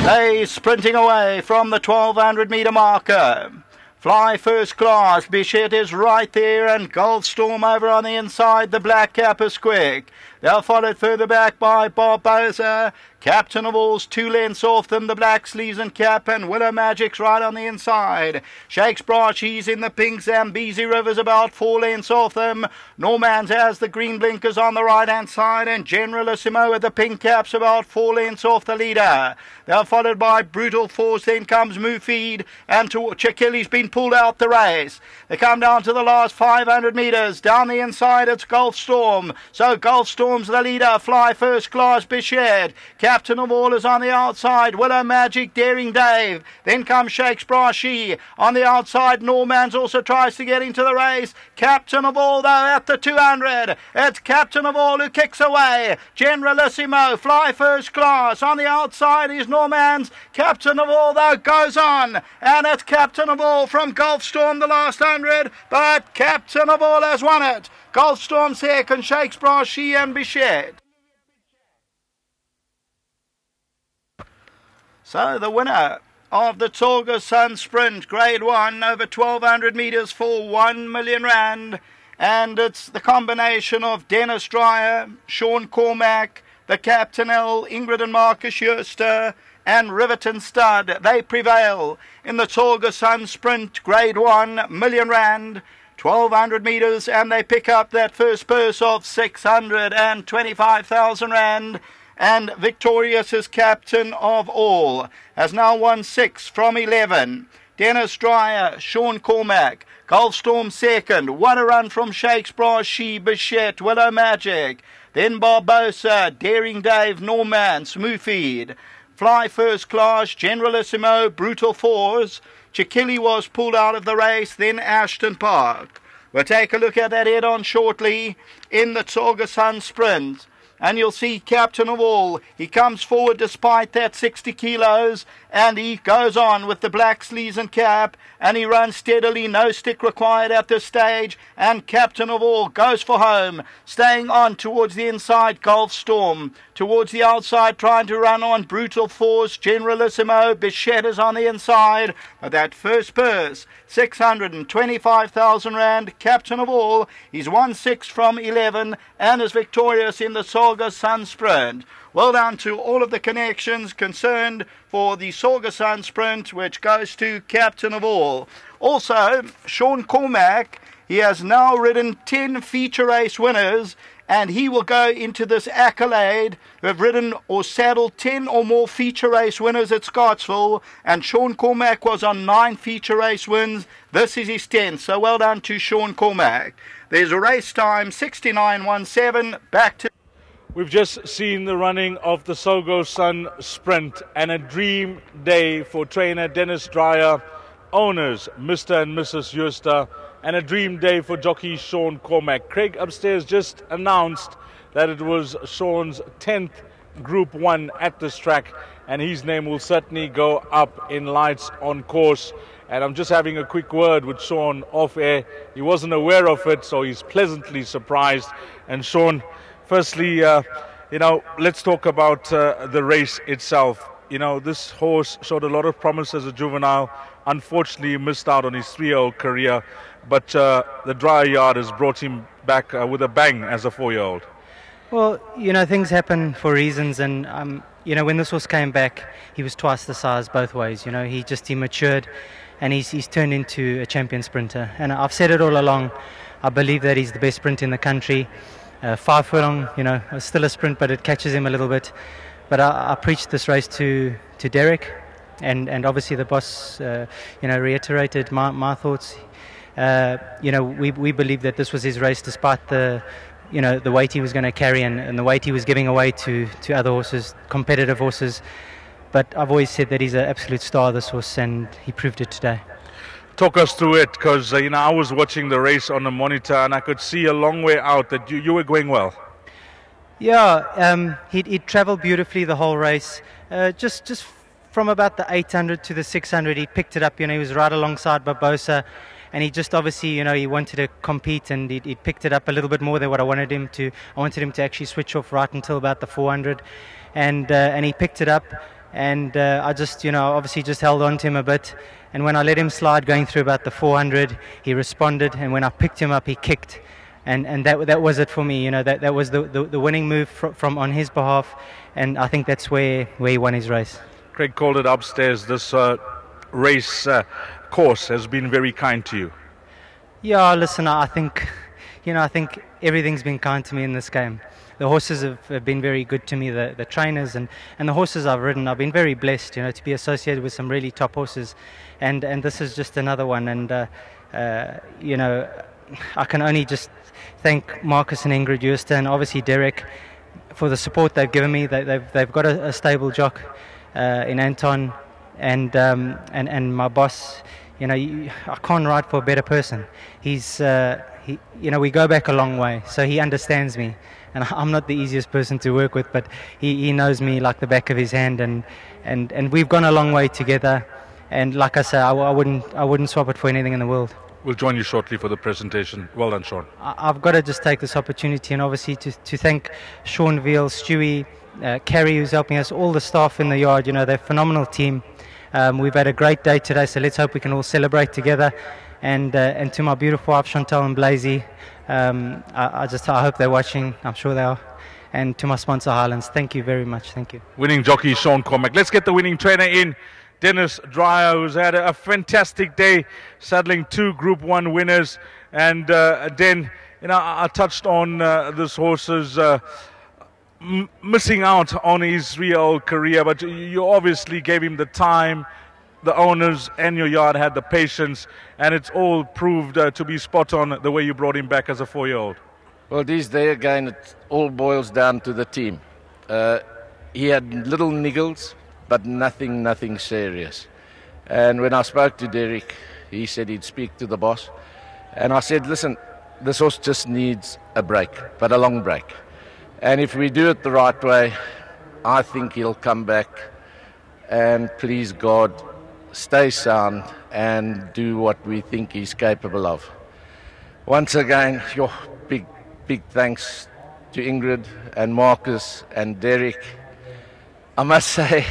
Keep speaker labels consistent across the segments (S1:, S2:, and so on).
S1: They sprinting away from the 1200 metre marker. Fly First Class, Bichette is right there, and Goldstorm over on the inside. The Black Cap is quick. They're followed further back by Barbosa. Captain of All's 2 lengths off them, the Black Sleeves and Cap, and Willow Magic's right on the inside. Shakes Brashi's in the pink, Zambezi River's about 4 lengths off them. Normans has the green blinkers on the right-hand side, and Generalissimo with the pink caps about 4 lengths off the leader. They're followed by Brutal Force, then comes Mufeed, and Chikili's been pulled out the race. They come down to the last 500 metres. Down the inside, it's Goldstorm. So Goldstorm's the leader. Fly First Class, Bichette. Captain of All is on the outside. Willow Magic, Daring Dave. Then comes Shakes Brashi. On the outside, Normans also tries to get into the race. Captain of All, though, at the 200. It's Captain of All who kicks away. Generalissimo, Fly First Class. On the outside is Normans. Captain of All, though, goes on. And it's Captain of All from Goldstorm the last 100. But Captain of All has won it. Goldstorm second, Shakes Brashi and Bichette. So the winner of the Torga Sun Sprint Grade 1 over 1200 metres for 1 million rand. And it's the combination of Dennis Dreyer, Sean Cormack, the Captain L, Ingrid and Marcus Schuster, and Riverton Stud. They prevail in the Torga Sun Sprint Grade 1 million rand. 1200 metres, and they pick up that first purse of 625,000 rand. And victorious is Captain of All, has now won 6 from 11. Dennis Dreyer, Sean Cormack, Goldstorm second. What a run from Shakes Brashi, Bichette, Willow Magic. Then Barbosa, Daring Dave, Norman, Smoothfeed. Fly First Class, Generalissimo, Brutal Force. Chikili was pulled out of the race, then Ashton Park. We'll take a look at that head-on shortly in the Torga Sun Sprint. And you'll see Captain of All. He comes forward despite that 60 kilos, and he goes on with the Black Sleeves and Cap, and he runs steadily, no stick required at this stage, and Captain of All goes for home, staying on towards the inside. Goldstorm towards the outside, trying to run on Brutal Force. Generalissimo, Bichette is on the inside, but that first purse, 625,000 rand. Captain of All, he's won 6 from 11 and is victorious in the Torga Sun Sprint. Well done to all of the connections concerned for the Torga Sun Sprint, which goes to Captain of All. Also, Sean Cormack, he has now ridden 10 feature race winners, and he will go into this accolade who have ridden or saddled 10 or more feature race winners at Scottsville, and Sean Cormack was on 9 feature race wins. This is his 10th, so well done to Sean Cormack. There's a race time, 69.17, back to...
S2: We've just seen the running of the Torga Sun Sprint, and a dream day for trainer Dennis Dreyer, owners Mr. and Mrs. Schuster, and a dream day for jockey Sean Cormack. Craig upstairs just announced that it was Sean's 10th Group 1 at this track, and his name will certainly go up in lights on course. And I'm just having a quick word with Sean off air. He wasn't aware of it, so he's pleasantly surprised. And Sean, firstly, let's talk about the race itself. You know, this horse showed a lot of promise as a juvenile. Unfortunately, he missed out on his 3-year-old career, but the Dreyer yard has brought him back with a bang as a 4-year-old.
S3: Well, things happen for reasons, and when this horse came back, he was twice the size both ways. He matured, and he's turned into a champion sprinter. And I've said it all along, I believe that he's the best sprinter in the country. 5 furlong, still a sprint, but it catches him a little bit. But I preached this race to Derek, and obviously the boss, reiterated my thoughts. We believe that this was his race, despite the weight he was going to carry and the weight he was giving away to other horses, competitive horses. But I've always said that he's an absolute star, this horse, and he proved it today.
S2: Talk us through it, because I was watching the race on the monitor, and I could see a long way out that you were going well.
S3: Yeah, he travelled beautifully the whole race. Just from about the 800 to the 600, he picked it up. He was right alongside Barbosa, and he just obviously, he wanted to compete, and he picked it up a little bit more than what I wanted him to. I wanted him to actually switch off right until about the 400, and he picked it up. and I just, obviously just held on to him a bit. And when I let him slide going through about the 400, he responded, and when I picked him up, he kicked. And that was it for me. That was the winning move from on his behalf, and I think that's where he won his race.
S2: Craig called it upstairs. This race course has been very kind to you.
S3: Yeah, listen, I think everything's been kind to me in this game. The horses have been very good to me, the trainers and the horses I've ridden. I've been very blessed, to be associated with some really top horses, and this is just another one. And I can only just thank Marcus and Ingrid Jooste, and obviously Derek, for the support they've given me. They've got a stable jock in Anton, and my boss. I can't ride for a better person. He's we go back a long way, so he understands me. And I'm not the easiest person to work with, but he knows me like the back of his hand, and we've gone a long way together. And like I say, I wouldn't swap it for anything in the world.
S2: We'll join you shortly for the presentation. Well done, Sean.
S3: I've got to just take this opportunity and obviously to thank Sean Veal, Stewie, Carrie, who's helping us, all the staff in the yard. They're a phenomenal team. We've had a great day today, so let's hope we can all celebrate together. And to my beautiful wife Chantal and Blazy, I hope they're watching. I'm sure they are. And to my sponsor Highlands, thank you very much. Thank you.
S2: Winning jockey Sean Cormack. Let's get the winning trainer in, Dennis Dreyer, who's had a fantastic day, saddling 2 Group 1 winners. And Den, I touched on this horse's missing out on his real career, but you obviously gave him the time. The owners and your yard had the patience, and it's all proved to be spot on the way you brought him back as a 4-year-old.
S4: Well, there again, it all boils down to the team. He had little niggles, but nothing serious. And when I spoke to Derek, he said he'd speak to the boss. And I said, listen, this horse just needs a break, but a long break. And if we do it the right way, I think he'll come back and, please God, stay sound and do what we think he's capable of. Once again, your big thanks to Ingrid and Marcus and Derek. I must say,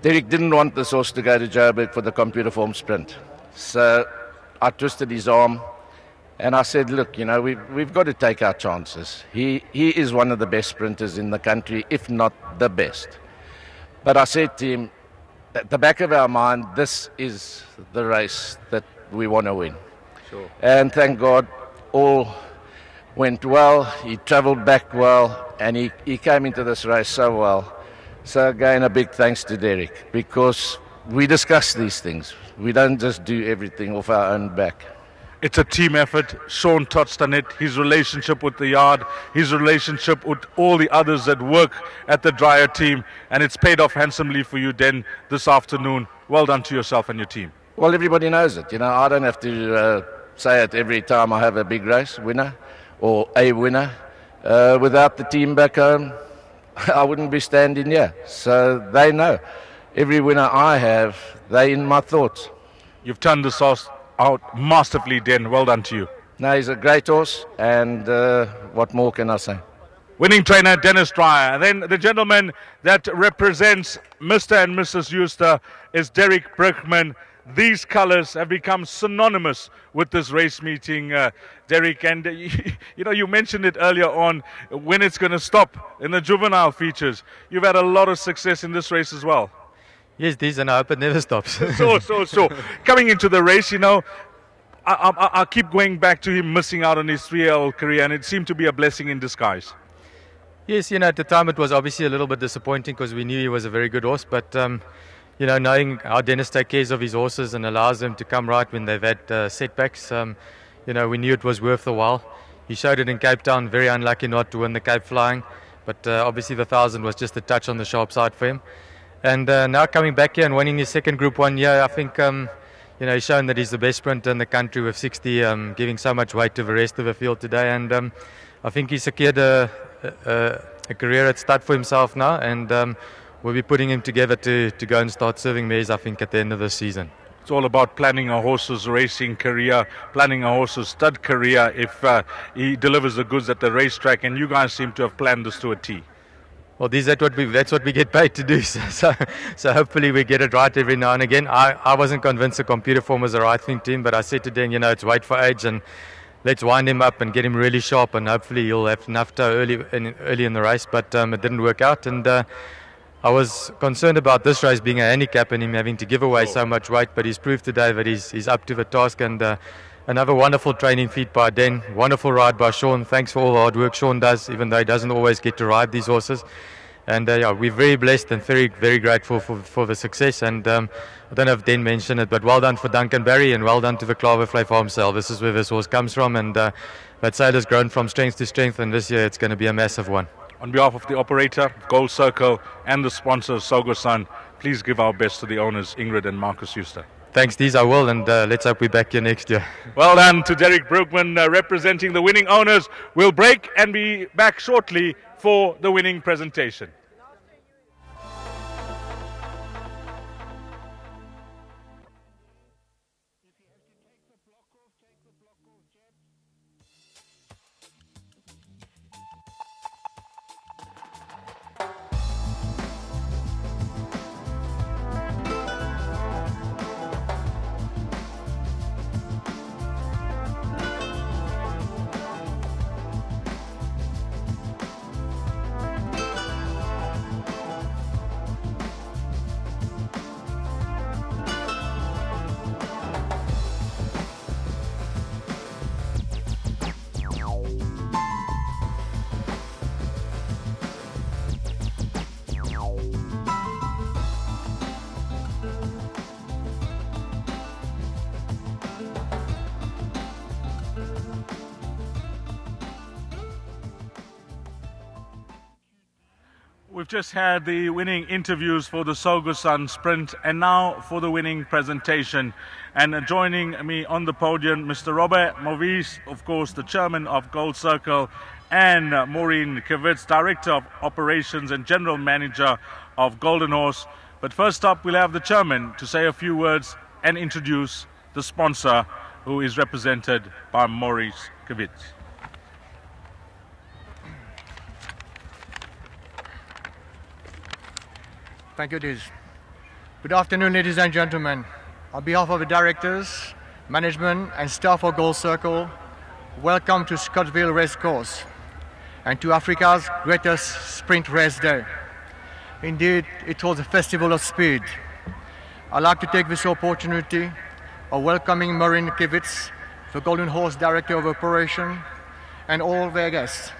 S4: Derek didn't want this horse to go to Joburg for the computer form sprint. So I twisted his arm and I said, look, we've got to take our chances. He is one of the best sprinters in the country, if not the best. But I said to him, at the back of our mind, this is the race that we want to win.
S2: Sure.
S4: And thank God, all went well. He travelled back well, and he came into this race so well. So again, a big thanks to Derek, because we discuss these things. We don't just do everything off our own back.
S2: It's a team effort. Sean touched on it. His relationship with the yard, his relationship with all the others that work at the Dreyer team, and it's paid off handsomely for you, Den, this afternoon. Well done to yourself and your team.
S4: Well, everybody knows it. I don't have to say it every time I have a big race winner or a winner. Without the team back home, I wouldn't be standing here. So they know. Every winner I have, they're in my thoughts.
S2: You've turned this horse out masterfully, Den. Well done to you.
S4: No, he's a great horse, and what more can I say?
S2: Winning trainer Dennis Dreyer. And then the gentleman that represents Mr. and Mrs. Jooste is Derek Brickman. These colours have become synonymous with this race meeting, Derek. And you mentioned it earlier on, when it's going to stop in the juvenile features. You've had a lot of success in this race as well.
S5: Yes, these, and I hope it never stops.
S2: So. Coming into the race, I keep going back to him missing out on his 3-year-old career, and it seemed to be a blessing in disguise.
S5: Yes, at the time it was obviously a little bit disappointing because we knew he was a very good horse, but knowing how Dennis takes care of his horses and allows them to come right when they've had setbacks, we knew it was worth the while. He showed it in Cape Town, very unlucky not to win the Cape Flying, but obviously the 1,000 was just a touch on the sharp side for him. And now coming back here and winning his second Group 1 year, I think he's shown that he's the best sprinter in the country with 60, giving so much weight to the rest of the field today. And I think he secured a career at stud for himself now, and we'll be putting him together to go and start serving mares, I think, at the end of the season.
S2: It's all about planning a horse's racing career, planning a horse's stud career if he delivers the goods at the racetrack, and you guys seem to have planned this to a T.
S5: Well, that's what we get paid to do. So hopefully we get it right every now and again. I wasn't convinced the computer form was the right thing to him, but I said to Dan, it's weight for age, and let's wind him up and get him really sharp, and hopefully he'll have enough toe early in the race. But it didn't work out, and I was concerned about this race being a handicap and him having to give away so much weight. But he's proved today that he's up to the task, and another wonderful training feat by Dan, wonderful ride by Sean. Thanks for all the hard work Sean does, even though he doesn't always get to ride these horses. And we're very blessed and very, very grateful for the success. And I don't know if Dan mentioned it, but well done for Duncan Barry and well done to the Klavervlei Farm Sale. This is where this horse comes from, and that sale has grown from strength to strength, and this year it's going to be a massive one.
S2: On behalf of the operator, Gold Circle, and the sponsor, Sogo Sun, please give our best to the owners, Ingrid and Marcus Schuster.
S5: Thanks, Dees, I will, and let's hope we're back here next year.
S2: Well done to Derek Brookman representing the winning owners. We'll break and be back shortly for the winning presentation. We've just had the winning interviews for the Sogo Sun Sprint, and now for the winning presentation. And joining me on the podium, Mr. Robert Maurice, of course, the chairman of Gold Circle, and Maureen Kivitz, director of operations and general manager of Golden Horse. But first up, we'll have the chairman to say a few words and introduce the sponsor, who is represented by Maurice Kivitz.
S6: Thank you, Diz. Good afternoon, ladies and gentlemen. On behalf of the directors, management and staff of Gold Circle, welcome to Scottsville Racecourse and to Africa's greatest sprint race day. Indeed, it was a festival of speed. I'd like to take this opportunity of welcoming Maureen Kivitz, the Golden Horse Director of Operation, and all their guests.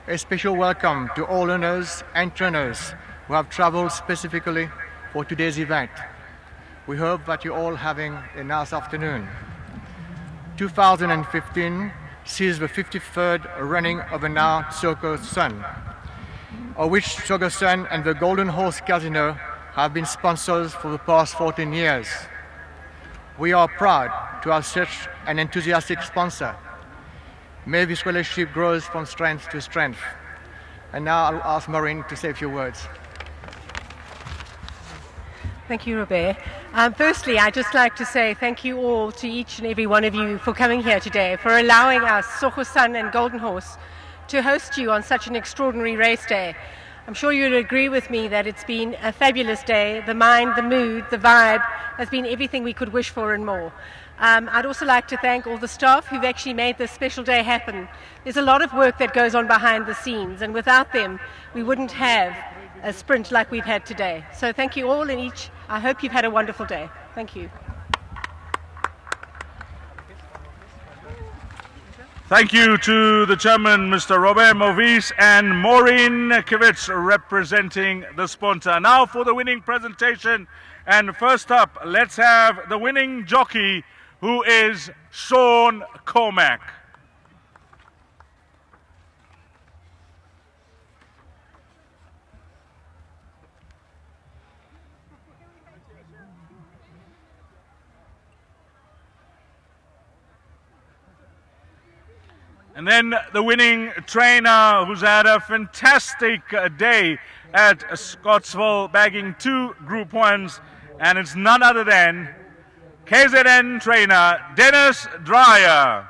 S6: A special welcome to all owners and trainers who have traveled specifically for today's event. We hope that you're all having a nice afternoon. 2015 sees the 53rd running of the now Sogo Sun, of which Sogo Sun and the Golden Horse Casino have been sponsors for the past 14 years. We are proud to have such an enthusiastic sponsor. May this relationship grow from strength to strength. And now I'll ask Maureen to say a few words.
S7: Thank you, Robert. Firstly, I'd just like to say thank you all to each and every one of you for coming here today, for allowing us, Sogo Sun and Golden Horse, to host you on such an extraordinary race day. I'm sure you'll agree with me that it's been a fabulous day. The mind, the mood, the vibe has been everything we could wish for and more. I'd also like to thank all the staff who've actually made this special day happen. There's a lot of work that goes on behind the scenes, and without them, we wouldn't have a sprint like we've had today. So thank you all and each. I hope you've had a wonderful day. Thank you.
S2: Thank you to the chairman, Mr. Robert Maurice, and Maureen Kivitz representing the sponsor. Now for the winning presentation. And first up, let's have the winning jockey, who is Sean Cormack. And then the winning trainer, who's had a fantastic day at Scottsville, bagging 2 Group 1s, and it's none other than KZN trainer Dennis Dreyer.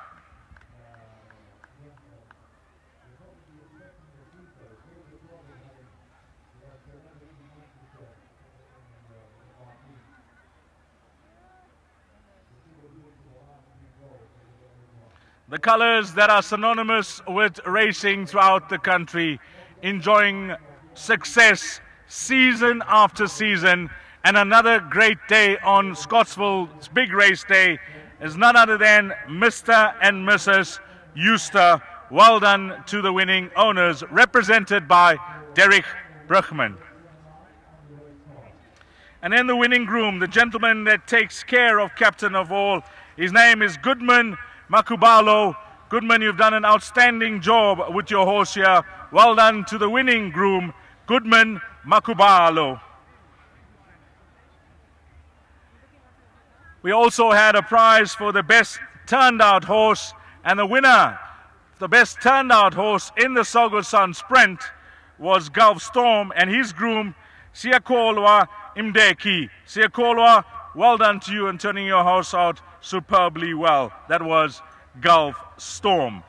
S2: the colors that are synonymous with racing throughout the country, enjoying success season after season. And another great day on Scottsville's big race day is none other than Mr. and Mrs. Euster. Well done to the winning owners, represented by Derek Brugman. And then the winning groom, the gentleman that takes care of captain of all, his name is Goodman Makubalo. Goodman, you've done an outstanding job with your horse here. Well done to the winning groom, Goodman Makubalo. We also had a prize for the best turned out horse, and the winner, the best turned out horse in the Sogo Sun Sprint, was Gulf Storm and his groom, Siyakolwa Imdeki. Siyakolwa, well done to you in turning your horse out superbly well. That was Gulf Storm.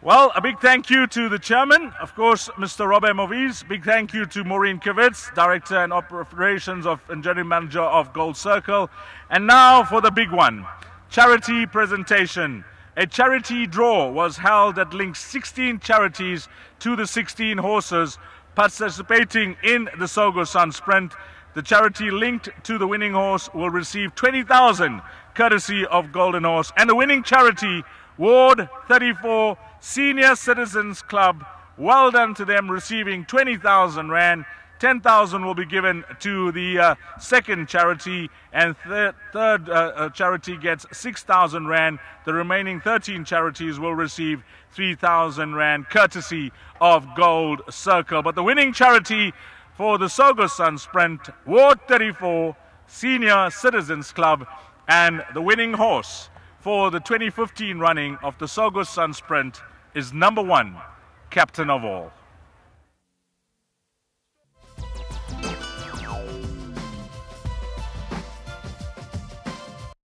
S2: Well, a big thank you to the chairman, of course, Mr. Robert Movies. Big thank you to Maureen Kivitz, director and operations and general manager of Gold Circle. And now for the big one, charity presentation. A charity draw was held that linked 16 charities to the 16 horses participating in the Sogo Sun Sprint. The charity linked to the winning horse will receive 20,000 courtesy of Golden Horse. And the winning charity, Ward 34 Senior Citizens Club, well done to them, receiving 20,000 Rand. 10,000 will be given to the second charity, and third charity gets 6,000 Rand. The remaining 13 charities will receive 3,000 Rand courtesy of Gold Circle. But the winning charity for the Sogo Sun Sprint, Ward 34 Senior Citizens Club, and the winning horse for the 2015 running of the Sogo Sun Sprint is number 1, Captain of All.